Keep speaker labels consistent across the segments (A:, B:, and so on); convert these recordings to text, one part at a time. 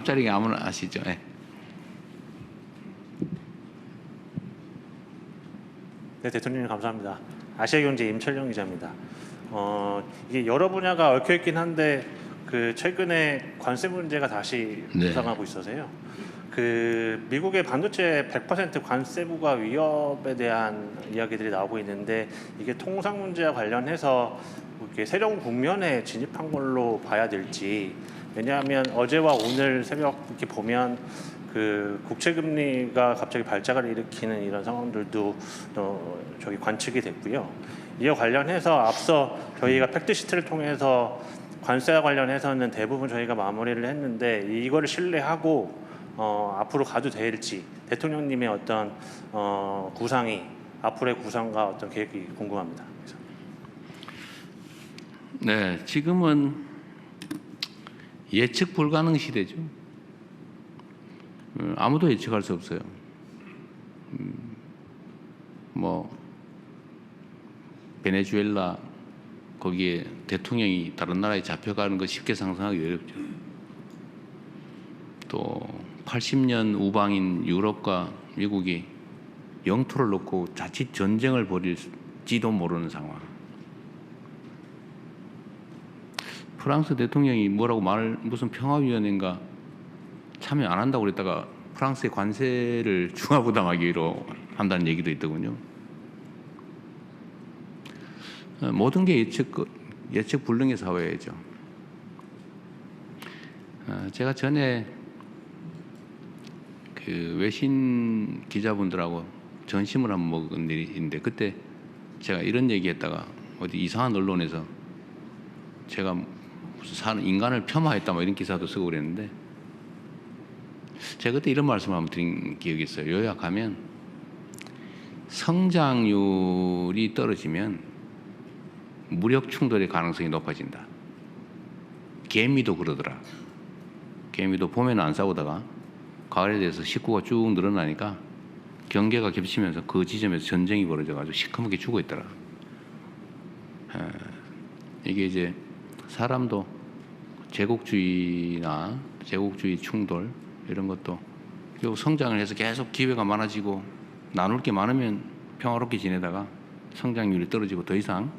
A: 자리에 아무나 아시죠? 네.
B: 네, 대통령님 감사합니다. 아시아경제 임철영 기자입니다. 이게 여러 분야가 얽혀 있긴 한데 최근에 관세 문제가 다시
A: 네.
B: 부상하고 있어서요. 미국의 반도체 100% 관세부가 위협에 대한 이야기들이 나오고 있는데 이게 통상 문제와 관련해서 이렇게 새로운 국면에 진입한 걸로 봐야 될지. 왜냐하면 어제와 오늘 새벽 이렇게 보면 국채 금리가 갑자기 발작을 일으키는 이런 상황들도 관측이 됐고요. 이와 관련해서 앞서 저희가 팩트시트를 통해서 관세와 관련해서는 대부분 저희가 마무리를 했는데 이거를 신뢰하고 앞으로 가도 될지 대통령님의 어떤 구상이 앞으로의 구상과 어떤 계획이 궁금합니다.
A: 네, 지금은 예측 불가능 시대죠. 아무도 예측할 수 없어요. 베네수엘라 거기에 대통령이 다른 나라에 잡혀가는 거 쉽게 상상하기 어렵죠. 또 80년 우방인 유럽과 미국이 영토를 놓고 자칫 전쟁을 벌일지도 모르는 상황. 프랑스 대통령이 무슨 평화위원회인가 참여 안 한다고 그랬다가 프랑스의 관세를 중화부담하기로 한다는 얘기도 있더군요. 모든 게 예측 불능의 사회죠. 제가 전에 외신 기자분들하고 전심을 한번 먹은 일이 있는데 그때 제가 이런 얘기했다가 어디 이상한 언론에서 제가 무슨 인간을 폄하했다 이런 기사도 쓰고 그랬는데 제가 그때 이런 말씀을 한번 드린 기억이 있어요. 요약하면 성장률이 떨어지면 무력 충돌의 가능성이 높아진다. 개미도 그러더라. 개미도 봄에는 안 싸우다가 가을에 대해서 식구가 쭉 늘어나니까 경계가 겹치면서 그 지점에서 전쟁이 벌어져가지고 시커멓게 죽어 있더라. 이게 이제 사람도 제국주의 충돌 이런 것도 결국 성장을 해서 계속 기회가 많아지고 나눌 게 많으면 평화롭게 지내다가 성장률이 떨어지고 더 이상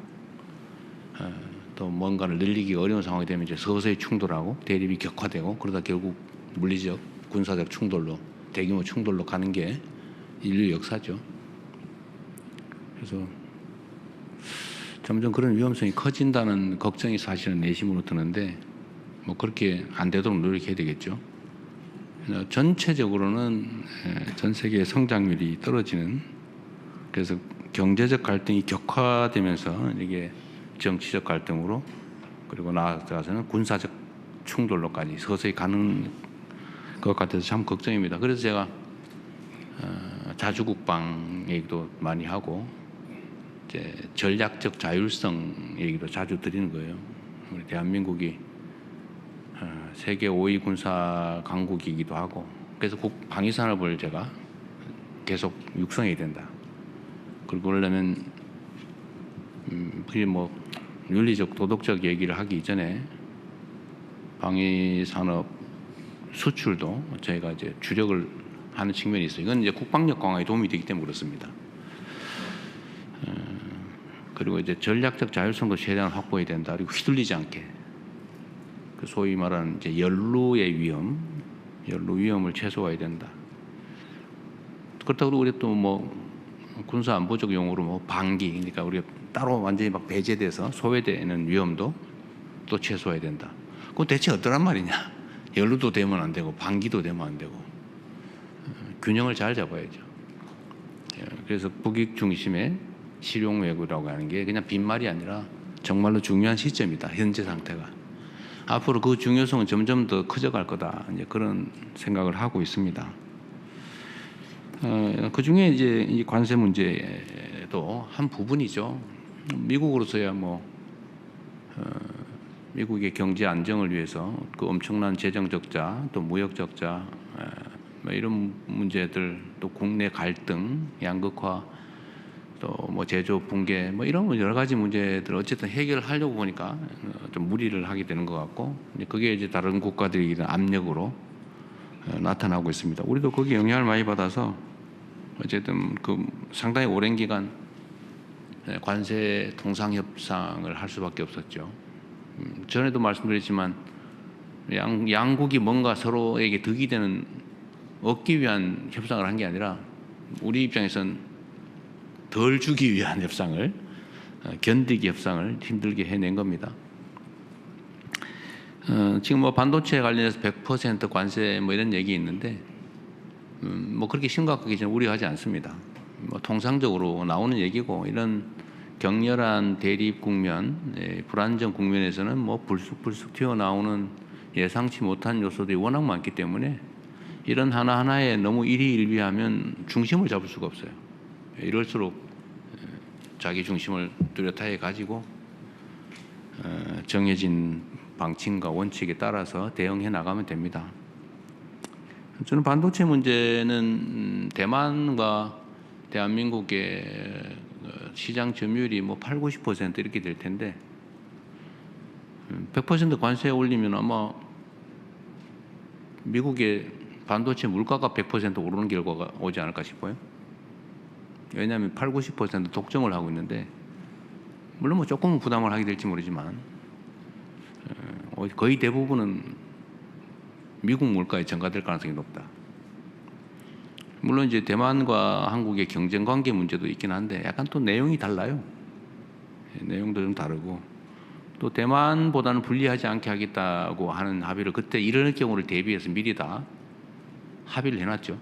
A: 또 뭔가를 늘리기 어려운 상황이 되면 이제 서서히 충돌하고 대립이 격화되고 그러다 결국 물리적, 군사적 충돌로 대규모 충돌로 가는 게 인류 역사죠. 그래서 점점 그런 위험성이 커진다는 걱정이 사실은 내심으로 드는데 그렇게 안 되도록 노력해야 되겠죠. 전체적으로는 전 세계의 성장률이 떨어지는 그래서 경제적 갈등이 격화되면서 이게 정치적 갈등으로 그리고 나아가서는 군사적 충돌로까지 서서히 가는 것 같아서 참 걱정입니다. 그래서 제가 자주국방 얘기도 많이 하고 이제 전략적 자율성 얘기도 자주 드리는 거예요. 우리 대한민국이 세계 5위 군사 강국이기도 하고 그래서 방위산업을 제가 계속 육성해야 된다. 그리고 그러려면 그게 윤리적 도덕적 얘기를 하기 이전에 방위산업 수출도 저희가 이제 주력을 하는 측면이 있어요. 이건 이제 국방력 강화에 도움이 되기 때문에 그렇습니다. 그리고 이제 전략적 자율성도 최대한 확보해야 된다. 그리고 휘둘리지 않게 소위 말하는 이제 연루 위험을 최소화해야 된다. 그렇다고 우리 또 군사 안보적 용어로 방기, 그러니까 우리가 따로 완전히 배제돼서 소외되는 위험도 또 최소화해야 된다. 그건 대체 어떠란 말이냐? 연루도 되면 안 되고 방기도 되면 안 되고 균형을 잘 잡아야죠. 그래서 북익 중심의 실용 외교라고 하는 게 그냥 빈말이 아니라 정말로 중요한 시점이다. 현재 상태가. 앞으로 그 중요성은 점점 더 커져갈 거다. 이제 그런 생각을 하고 있습니다. 그 중에 이제 이 관세 문제도 한 부분이죠. 미국으로서야 미국의 경제 안정을 위해서 그 엄청난 재정 적자, 또 무역 적자, 이런 문제들, 또 국내 갈등, 양극화, 또 제조 붕괴, 이런 여러 가지 문제들 어쨌든 해결하려고 보니까 좀 무리를 하게 되는 것 같고, 그게 이제 다른 국가들이 이런 압력으로 나타나고 있습니다. 우리도 거기에 영향을 많이 받아서 어쨌든 그 상당히 오랜 기간 관세 통상 협상을 할 수밖에 없었죠. 전에도 말씀드렸지만 양국이 뭔가 서로에게 득이 되는 얻기 위한 협상을 한 게 아니라 우리 입장에선 덜 주기 위한 협상을 견디기 협상을 힘들게 해낸 겁니다. 지금 뭐 반도체 관련해서 100% 관세 뭐 이런 얘기 있는데 뭐 그렇게 심각하게 저는 우려하지 않습니다. 뭐 통상적으로 나오는 얘기고 이런 격렬한 대립 국면, 불안정 국면에서는 뭐 불쑥불쑥 튀어나오는 예상치 못한 요소들이 워낙 많기 때문에 이런 하나하나에 너무 일희일비하면 중심을 잡을 수가 없어요. 이럴수록 자기 중심을 뚜렷하게 가지고 정해진 방침과 원칙에 따라서 대응해 나가면 됩니다. 저는 반도체 문제는 대만과 대한민국의 시장 점유율이 뭐 8, 90% 이렇게 될 텐데 100% 관세 올리면 아마 미국의 반도체 물가가 100% 오르는 결과가 오지 않을까 싶어요. 왜냐하면 8, 90% 독점을 하고 있는데 물론 뭐 조금은 부담을 하게 될지 모르지만 거의 대부분은 미국 물가에 전가될 가능성이 높다. 물론 이제 대만과 한국의 경쟁 관계 문제도 있긴 한데 약간 또 내용이 달라요. 내용도 좀 다르고 또 대만보다는 불리하지 않게 하겠다고 하는 합의를 그때 이럴 경우를 대비해서 미리 다 합의를 해놨죠.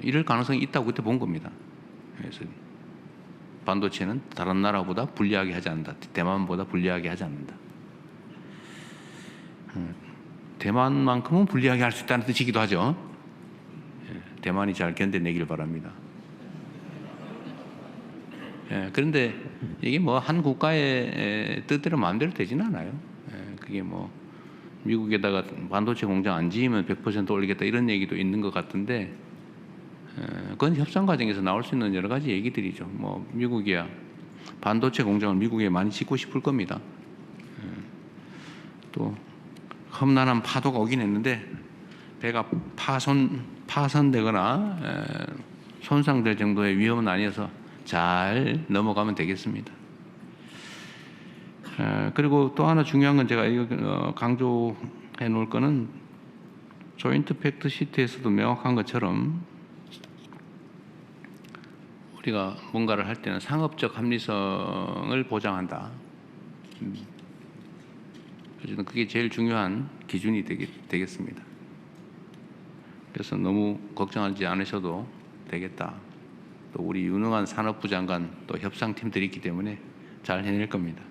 A: 이럴 가능성이 있다고 그때 본 겁니다. 그래서 반도체는 다른 나라보다 불리하게 하지 않는다. 대만보다 불리하게 하지 않는다. 대만만큼은 불리하게 할 수 있다는 뜻이기도 하죠. 대만이 잘 견뎌내길 바랍니다. 그런데 이게 뭐 한 국가의 뜻대로 마음대로 되지는 않아요. 그게 뭐 미국에다가 반도체 공장 안 지으면 100% 올리겠다 이런 얘기도 있는 것 같은데 그건 협상 과정에서 나올 수 있는 여러 가지 얘기들이죠. 뭐 미국이야 반도체 공장을 미국에 많이 짓고 싶을 겁니다. 또 험난한 파도가 오긴 했는데 배가 파손되거나 손상될 정도의 위험은 아니어서 잘 넘어가면 되겠습니다. 그리고 또 하나 중요한 건 제가 이거 강조해 놓을 거는 조인트 팩트 시트에서도 명확한 것처럼 우리가 뭔가를 할 때는 상업적 합리성을 보장한다. 어쨌든 그게 제일 중요한 기준이 되겠습니다. 그래서 너무 걱정하지 않으셔도 되겠다. 또 우리 유능한 산업부 장관 또 협상팀들이 있기 때문에 잘 해낼 겁니다.